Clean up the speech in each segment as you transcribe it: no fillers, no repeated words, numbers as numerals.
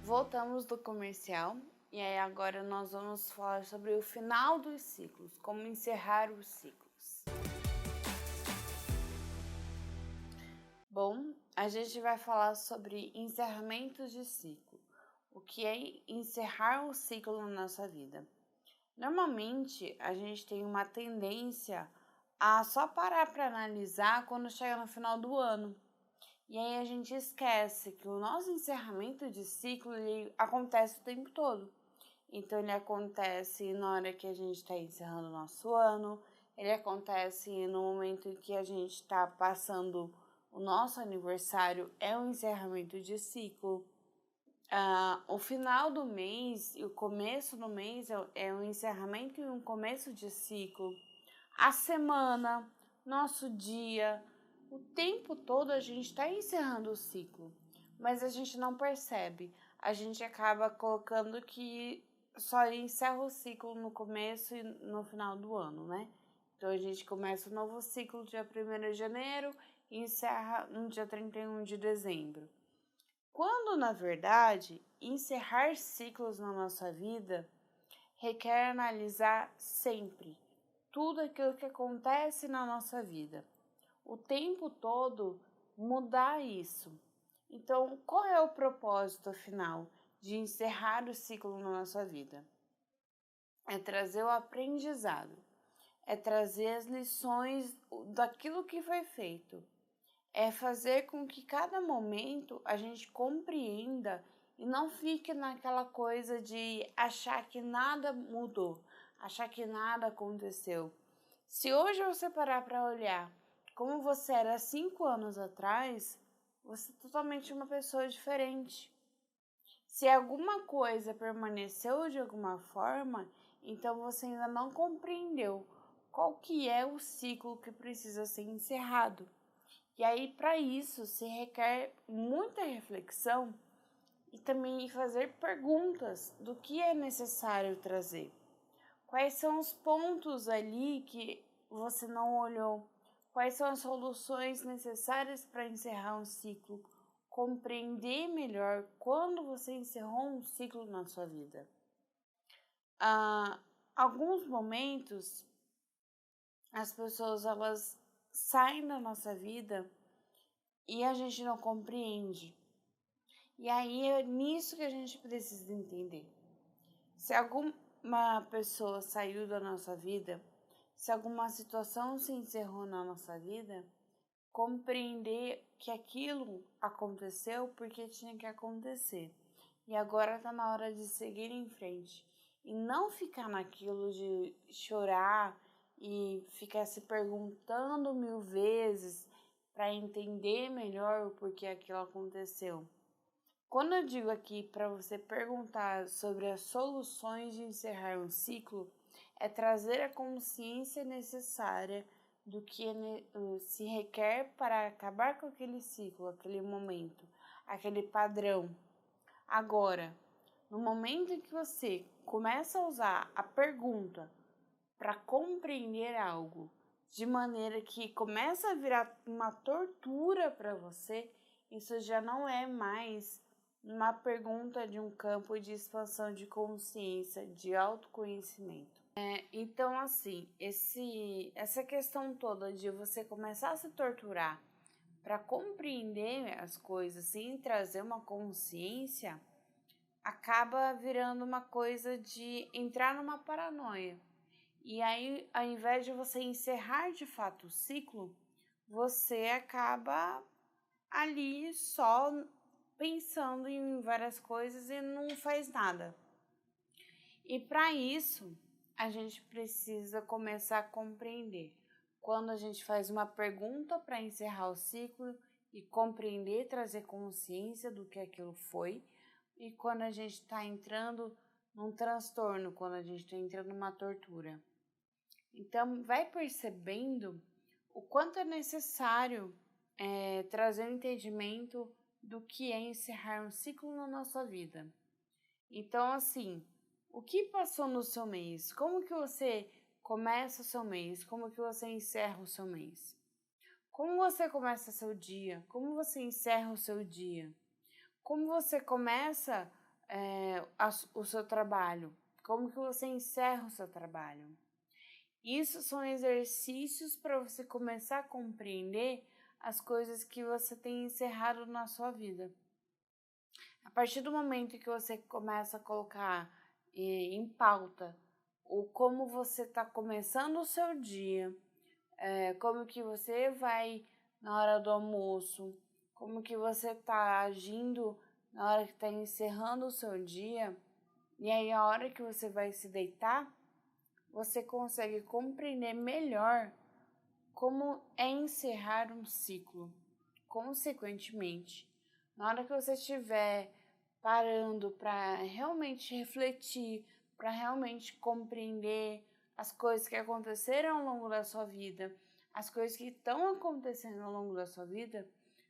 Voltamos do comercial e aí agora nós vamos falar sobre o final dos ciclos, como encerrar os ciclos. Bom, a gente vai falar sobre encerramentos de ciclo. O que é encerrar um ciclo na nossa vida? Normalmente, a gente tem uma tendência a só parar para analisar quando chega no final do ano. E aí a gente esquece que o nosso encerramento de ciclo ele acontece o tempo todo. Então ele acontece na hora que a gente está encerrando o nosso ano, ele acontece no momento em que a gente está passando o nosso aniversário, é um encerramento de ciclo. O final do mês e o começo do mês é um encerramento e um começo de ciclo. A semana, nosso dia, o tempo todo a gente está encerrando o ciclo, mas a gente não percebe. A gente acaba colocando que só encerra o ciclo no começo e no final do ano, né? Então a gente começa o novo ciclo dia 1º de janeiro e encerra no dia 31 de dezembro. Quando, na verdade, encerrar ciclos na nossa vida requer analisar sempre tudo aquilo que acontece na nossa vida. O tempo todo mudar isso. Então, qual é o propósito final de encerrar o ciclo na nossa vida? É trazer o aprendizado, é trazer as lições daquilo que foi feito, é fazer com que cada momento a gente compreenda e não fique naquela coisa de achar que nada mudou, achar que nada aconteceu. Se hoje você parar para olhar como você era 5 anos atrás, você é totalmente uma pessoa diferente. Se alguma coisa permaneceu de alguma forma, então você ainda não compreendeu qual que é o ciclo que precisa ser encerrado. E aí, para isso, se requer muita reflexão e também fazer perguntas do que é necessário trazer. Quais são os pontos ali que você não olhou? Quais são as soluções necessárias para encerrar um ciclo? Compreender melhor quando você encerrou um ciclo na sua vida. Alguns momentos, as pessoas elas saem da nossa vida e a gente não compreende. E aí é nisso que a gente precisa entender. Se alguma pessoa saiu da nossa vida, se alguma situação se encerrou na nossa vida, compreender que aquilo aconteceu porque tinha que acontecer. E agora está na hora de seguir em frente. E não ficar naquilo de chorar e ficar se perguntando 1000 vezes para entender melhor o porquê aquilo aconteceu. Quando eu digo aqui para você perguntar sobre as soluções de encerrar um ciclo, é trazer a consciência necessária do que se requer para acabar com aquele ciclo, aquele momento, aquele padrão. Agora, no momento em que você começa a usar a pergunta para compreender algo, de maneira que começa a virar uma tortura para você, isso já não é mais uma pergunta de um campo de expansão de consciência, de autoconhecimento. Então, assim, essa questão toda de você começar a se torturar para compreender as coisas sem trazer uma consciência, acaba virando uma coisa de entrar numa paranoia. E aí, ao invés de você encerrar de fato o ciclo, você acaba ali só pensando em várias coisas e não faz nada. E para isso, a gente precisa começar a compreender. Quando a gente faz uma pergunta para encerrar o ciclo e compreender, trazer consciência do que aquilo foi, e quando a gente está entrando num transtorno, quando a gente está entrando numa tortura. Então, vai percebendo o quanto é necessário trazer um entendimento do que é encerrar um ciclo na nossa vida. Então, assim, o que passou no seu mês? Como que você começa o seu mês? Como que você encerra o seu mês? Como você começa seu dia? Como você encerra o seu dia? Como você começa o seu trabalho? Como que você encerra o seu trabalho? Isso são exercícios para você começar a compreender as coisas que você tem encerrado na sua vida. A partir do momento que você começa a colocar em pauta o como você está começando o seu dia, como que você vai na hora do almoço, como que você está agindo na hora que está encerrando o seu dia, e aí a hora que você vai se deitar, você consegue compreender melhor como é encerrar um ciclo. Consequentemente, na hora que você estiver parando para realmente refletir, para realmente compreender as coisas que aconteceram ao longo da sua vida, as coisas que estão acontecendo ao longo da sua vida,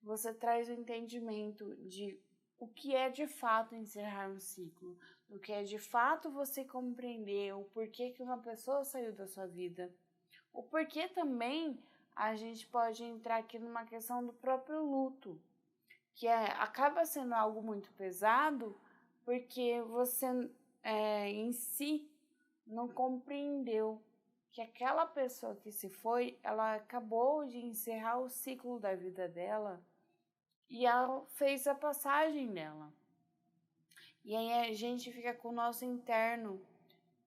você traz o entendimento de o que é de fato encerrar um ciclo, o que é de fato você compreender o porquê que uma pessoa saiu da sua vida, o porquê também a gente pode entrar aqui numa questão do próprio luto, que acaba sendo algo muito pesado, porque você em si não compreendeu que aquela pessoa que se foi, ela acabou de encerrar o ciclo da vida dela e ela fez a passagem dela. E aí a gente fica com o nosso interno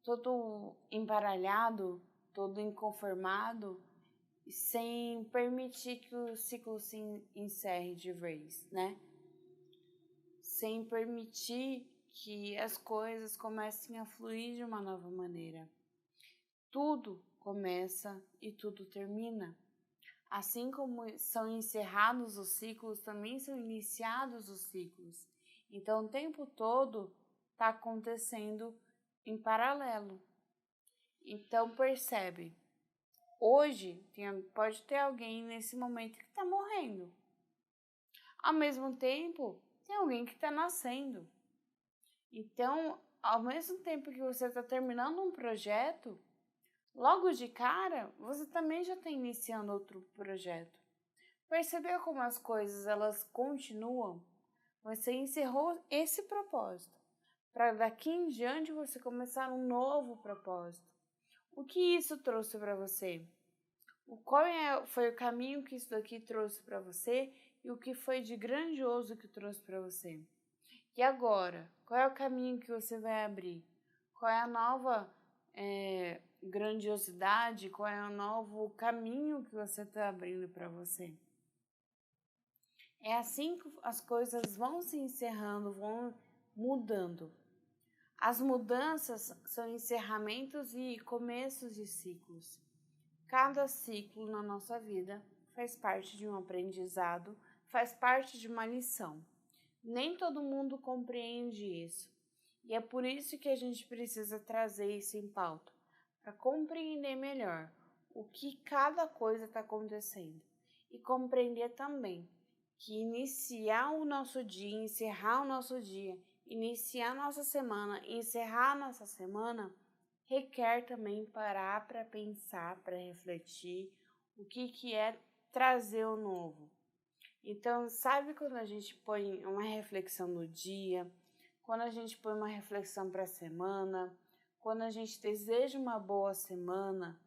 todo embaralhado, todo inconformado, sem permitir que o ciclo se encerre de vez, né? Sem permitir que as coisas comecem a fluir de uma nova maneira. Tudo começa e tudo termina. Assim como são encerrados os ciclos, também são iniciados os ciclos. Então, o tempo todo está acontecendo em paralelo. Então, percebe, hoje pode ter alguém nesse momento que está morrendo. Ao mesmo tempo, tem alguém que está nascendo. Então, ao mesmo tempo que você está terminando um projeto, logo de cara, você também já está iniciando outro projeto. Percebeu como as coisas elas continuam? Você encerrou esse propósito, para daqui em diante você começar um novo propósito. O que isso trouxe para você? Foi o caminho que isso daqui trouxe para você e o que foi de grandioso que trouxe para você? E agora, qual é o caminho que você vai abrir? Qual é a nova grandiosidade? Qual é o novo caminho que você está abrindo para você? É assim que as coisas vão se encerrando, vão mudando. As mudanças são encerramentos e começos de ciclos. Cada ciclo na nossa vida faz parte de um aprendizado, faz parte de uma lição. Nem todo mundo compreende isso. E é por isso que a gente precisa trazer isso em pauta, para compreender melhor o que cada coisa está acontecendo. E compreender também que iniciar o nosso dia, encerrar o nosso dia, iniciar a nossa semana, encerrar a nossa semana, requer também parar para pensar, para refletir o que é trazer o novo. Então, sabe quando a gente põe uma reflexão no dia, quando a gente põe uma reflexão para a semana, quando a gente deseja uma boa semana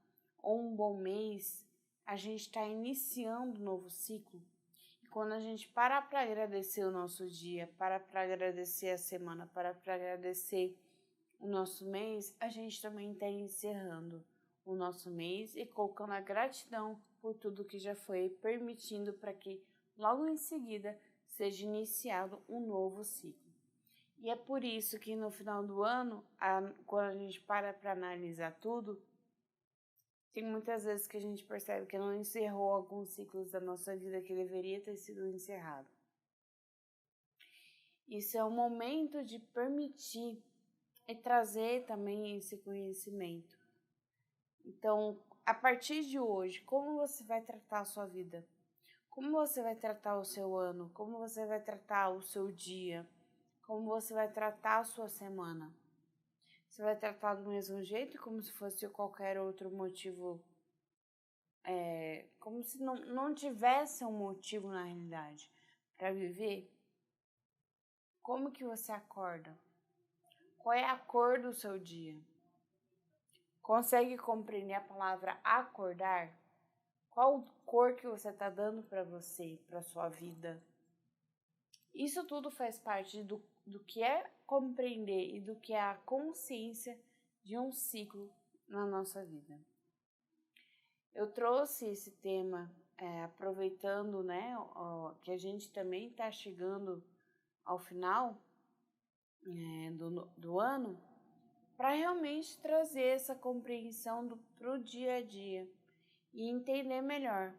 ou um bom mês, a gente está iniciando um novo ciclo. E quando a gente para agradecer o nosso dia, para agradecer a semana, para agradecer o nosso mês, a gente também está encerrando o nosso mês e colocando a gratidão por tudo que já foi, permitindo para que logo em seguida seja iniciado um novo ciclo. E é por isso que no final do ano, quando a gente para analisar tudo, tem muitas vezes que a gente percebe que não encerrou alguns ciclos da nossa vida que deveria ter sido encerrado. Isso é o momento de permitir e trazer também esse conhecimento. Então, a partir de hoje, como você vai tratar a sua vida? Como você vai tratar o seu ano? Como você vai tratar o seu dia? Como você vai tratar a sua semana? Você vai tratar do mesmo jeito, como se fosse qualquer outro motivo, como se não tivesse um motivo na realidade para viver? Como que você acorda? Qual é a cor do seu dia? Consegue compreender a palavra acordar? Qual cor que você está dando para você, para sua vida? Isso tudo faz parte do que é compreender e do que é a consciência de um ciclo na nossa vida. Eu trouxe esse tema aproveitando, né, que a gente também está chegando ao final do ano, para realmente trazer essa compreensão para o dia a dia e entender melhor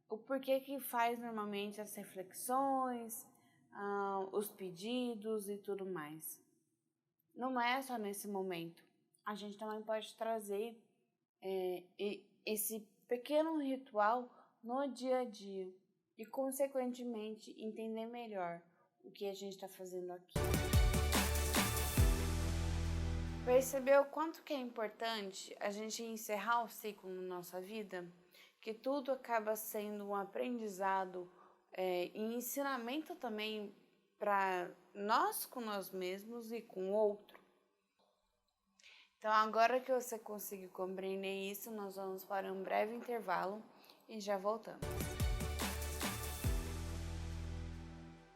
o porquê que faz normalmente as reflexões, os pedidos e tudo mais. Não é só nesse momento, a gente também pode trazer esse pequeno ritual no dia a dia e, consequentemente, entender melhor o que a gente está fazendo aqui. Percebeu o quanto que é importante a gente encerrar o ciclo na nossa vida? Que tudo acaba sendo um aprendizado e ensinamento também para nós com nós mesmos e com o outro. Então, agora que você conseguiu compreender isso, nós vamos para um breve intervalo e já voltamos.